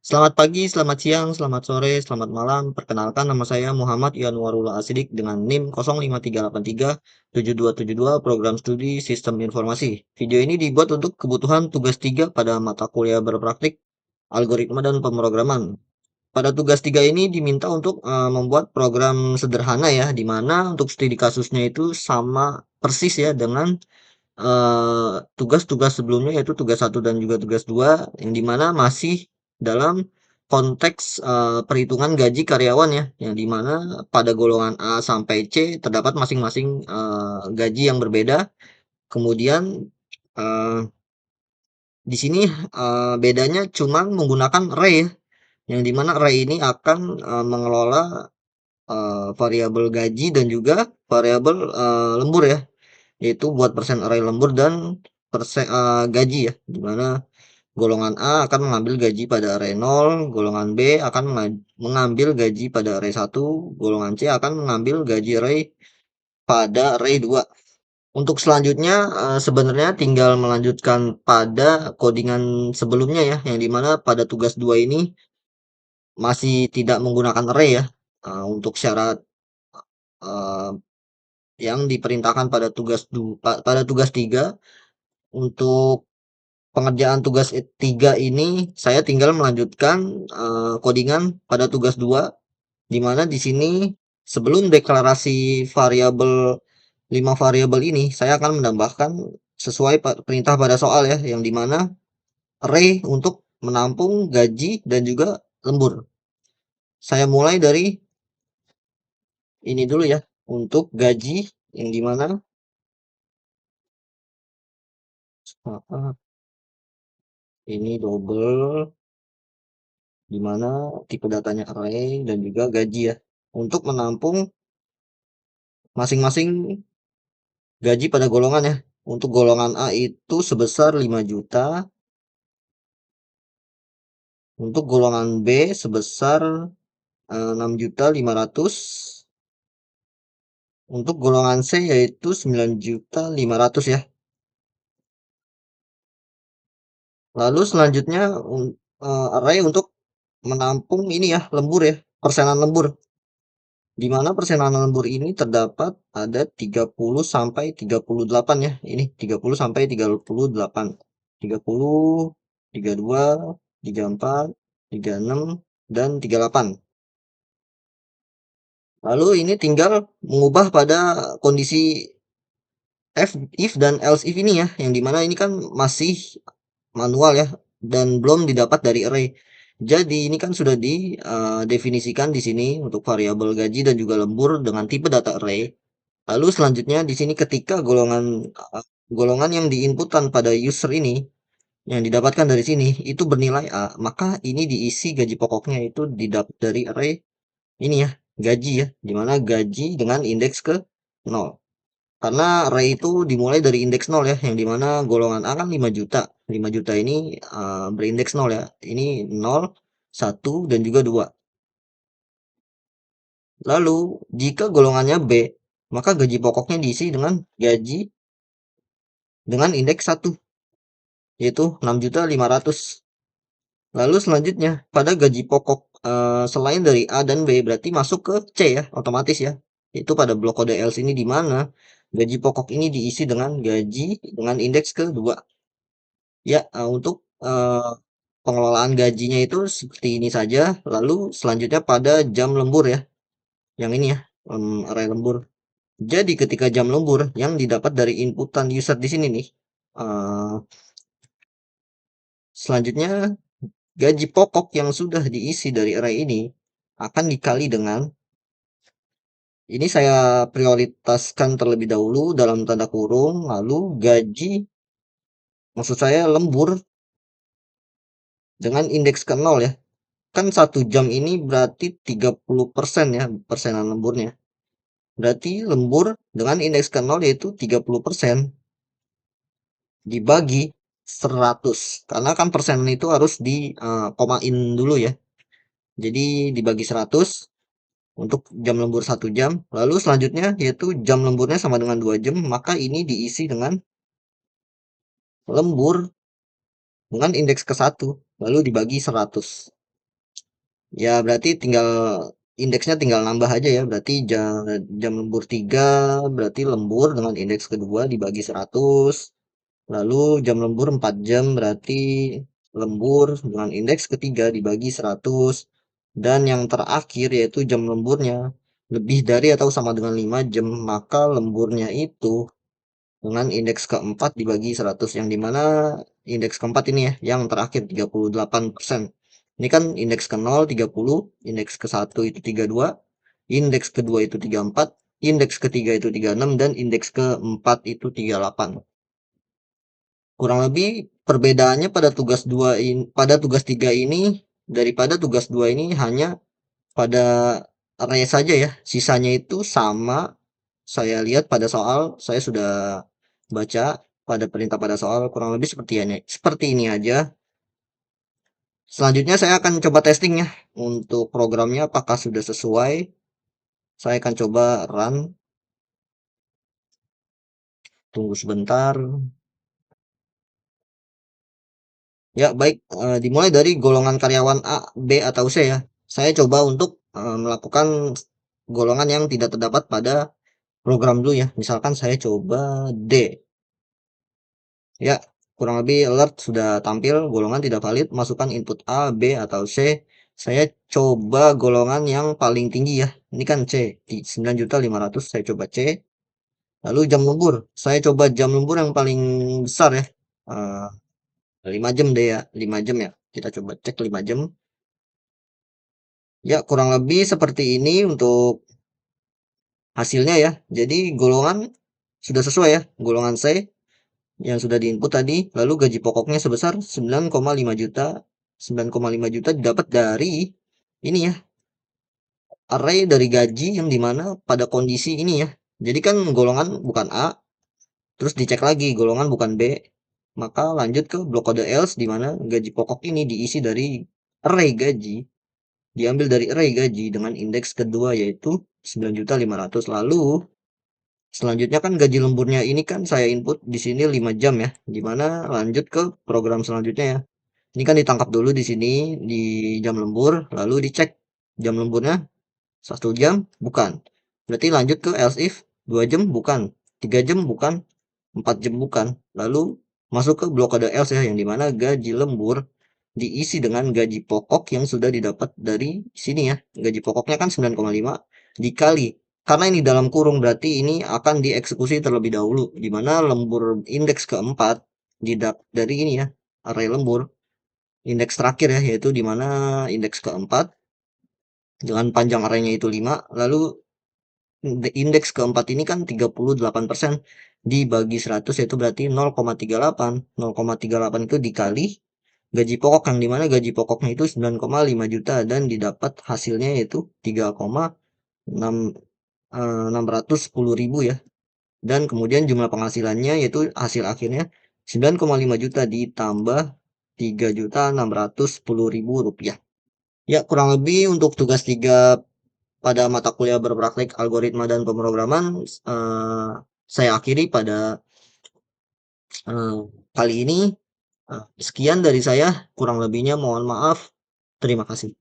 Selamat pagi, selamat siang, selamat sore, selamat malam. Perkenalkan nama saya Muhammad Yanwarullah Asidik dengan NIM 053837272 Program Studi Sistem Informasi. Video ini dibuat untuk kebutuhan tugas 3 pada mata kuliah berpraktik algoritma dan pemrograman. Pada tugas 3 ini diminta untuk membuat program sederhana ya, di mana untuk studi kasusnya itu sama persis ya dengan tugas-tugas sebelumnya yaitu tugas satu dan juga tugas 2 yang dimana masih dalam konteks, perhitungan gaji karyawan ya, yang dimana pada golongan A sampai C terdapat masing-masing, gaji yang berbeda. Kemudian, eee, di sini, bedanya cuman menggunakan array ya, yang dimana array ini akan, mengelola, variabel gaji dan juga variabel, lembur ya. Yaitu buat persen array lembur dan gaji ya, di mana golongan A akan mengambil gaji pada array 0, golongan B akan mengambil gaji pada array 1, golongan C akan mengambil gaji array pada array 2. Untuk selanjutnya sebenarnya tinggal melanjutkan pada codingan sebelumnya ya, yang dimana pada tugas 2 ini masih tidak menggunakan array ya, untuk syarat, eee, yang diperintahkan pada pada tugas 3. Untuk pengerjaan tugas 3 ini saya tinggal melanjutkan, codingan pada tugas 2, di mana di sini sebelum deklarasi variabel 5 variabel ini saya akan menambahkan sesuai perintah pada soal ya, yang di mana array untuk menampung gaji dan juga lembur. Saya mulai dari ini dulu ya, untuk gaji yang di mana ini double, di mana tipe datanya array dan juga gaji ya, untuk menampung masing-masing gaji pada golongan ya. Untuk golongan A itu sebesar 5 juta, untuk golongan B sebesar 6.500.000, untuk golongan C yaitu 9.500.000 ya. Lalu selanjutnya array untuk menampung ini ya, lembur ya, persenan lembur. Di mana persenan lembur ini terdapat ada 30 sampai 38 ya. Ini 30 sampai 38. 30, 32, 34, 36, dan 38. Lalu ini tinggal mengubah pada kondisi if dan else if ini ya, yang dimana ini kan masih manual ya, dan belum didapat dari array. Jadi ini kan sudah didefinisikan di sini untuk variabel gaji dan juga lembur dengan tipe data array. Lalu selanjutnya di sini ketika golongan yang diinputkan pada user ini yang didapatkan dari sini itu bernilai A, maka ini diisi gaji pokoknya itu didapat dari array ini ya, gaji ya, dimana gaji dengan indeks ke 0. Karena array itu dimulai dari indeks 0 ya, yang dimana golongan A kan 5 juta. 5 juta ini berindeks 0 ya. Ini 0, 1, dan juga 2. Lalu jika golongannya B, maka gaji pokoknya diisi dengan gaji dengan indeks 1, yaitu 6.500.000. Lalu selanjutnya pada gaji pokok selain dari A dan B berarti masuk ke C ya, otomatis ya. Itu pada blok kode else ini di mana gaji pokok ini diisi dengan gaji dengan indeks ke-2. Ya, untuk pengelolaan gajinya itu seperti ini saja. Lalu selanjutnya pada jam lembur ya, yang ini ya, array lembur. Jadi ketika jam lembur yang didapat dari inputan user di sini nih, eee, selanjutnya gaji pokok yang sudah diisi dari array ini akan dikali dengan ini saya prioritaskan terlebih dahulu dalam tanda kurung, lalu gaji maksud saya lembur dengan indeks ke 0 ya. Kan 1 jam ini berarti 30% ya persenan lemburnya. Berarti lembur dengan indeks ke 0 yaitu 30% dibagi 100. Karena kan persenan itu harus di komain dulu ya. Jadi dibagi 100 untuk jam lembur 1 jam. Lalu selanjutnya yaitu jam lemburnya sama dengan 2 jam. Maka ini diisi dengan lembur dengan indeks ke 1. Lalu dibagi 100. Ya berarti tinggal indeksnya tinggal nambah aja ya. Berarti jam lembur 3 berarti lembur dengan indeks kedua dibagi 100. Lalu jam lembur 4 jam berarti lembur dengan indeks ketiga dibagi 100. Dan yang terakhir yaitu jam lemburnya lebih dari atau sama dengan 5 jam, maka lemburnya itu dengan indeks keempat dibagi 100, yang dimana indeks keempat ini ya yang terakhir 38%. Ini kan indeks ke 0 30, indeks ke 1 itu 32, indeks kedua itu 34, indeks ketiga itu 36, dan indeks keempat itu 38. Kurang lebih perbedaannya pada tugas 3 ini daripada tugas 2 ini hanya pada array saja ya. Sisanya itu sama. Saya lihat pada soal, saya sudah baca pada perintah pada soal kurang lebih seperti ini aja. Selanjutnya saya akan coba testing ya untuk programnya apakah sudah sesuai. Saya akan coba run. Tunggu sebentar. Ya, baik, dimulai dari golongan karyawan A, B, atau C ya. Saya coba untuk melakukan golongan yang tidak terdapat pada program dulu ya. Misalkan saya coba D. Ya, kurang lebih alert sudah tampil, golongan tidak valid, masukkan input A, B, atau C. Saya coba golongan yang paling tinggi ya. Ini kan C, 9.500.000, saya coba C. Lalu jam lembur, saya coba jam lembur yang paling besar ya. Eh, 5 jam deh ya, 5 jam ya. Kita coba cek 5 jam. Ya, kurang lebih seperti ini untuk hasilnya ya. Jadi golongan sudah sesuai ya, golongan C yang sudah diinput tadi. Lalu gaji pokoknya sebesar 9,5 juta. 9,5 juta didapat dari ini ya, array dari gaji yang dimana pada kondisi ini ya. Jadi kan golongan bukan A, terus dicek lagi golongan bukan B. Maka lanjut ke blok kode else di mana gaji pokok ini diisi dari array gaji. Diambil dari array gaji dengan indeks kedua yaitu 9.500.000. Lalu selanjutnya kan gaji lemburnya ini kan saya input di sini 5 jam ya. Dimana lanjut ke program selanjutnya ya. Ini kan ditangkap dulu di sini di jam lembur, lalu dicek jam lemburnya 1 jam bukan. Berarti lanjut ke else if 2 jam bukan, 3 jam bukan, 4 jam bukan. Lalu masuk ke blok kode else ya, yang dimana gaji lembur diisi dengan gaji pokok yang sudah didapat dari sini ya. Gaji pokoknya kan 9,5 dikali, karena ini dalam kurung berarti ini akan dieksekusi terlebih dahulu, dimana lembur indeks keempat dari ini ya, array lembur indeks terakhir ya, yaitu dimana indeks keempat dengan panjang arraynya itu 5. Lalu indeks keempat ini kan 38% dibagi 100 yaitu berarti 0,38. 0,38 itu dikali gaji pokok yang dimana gaji pokoknya itu 9,5 juta dan didapat hasilnya yaitu 3,610.000 ya. Dan kemudian jumlah penghasilannya yaitu hasil akhirnya 9,5 juta ditambah 3.610.000 rupiah. Ya, kurang lebih untuk tugas 3 pada mata kuliah berpraktik algoritma dan pemrograman, saya akhiri pada kali ini. Sekian dari saya, kurang lebihnya mohon maaf. Terima kasih.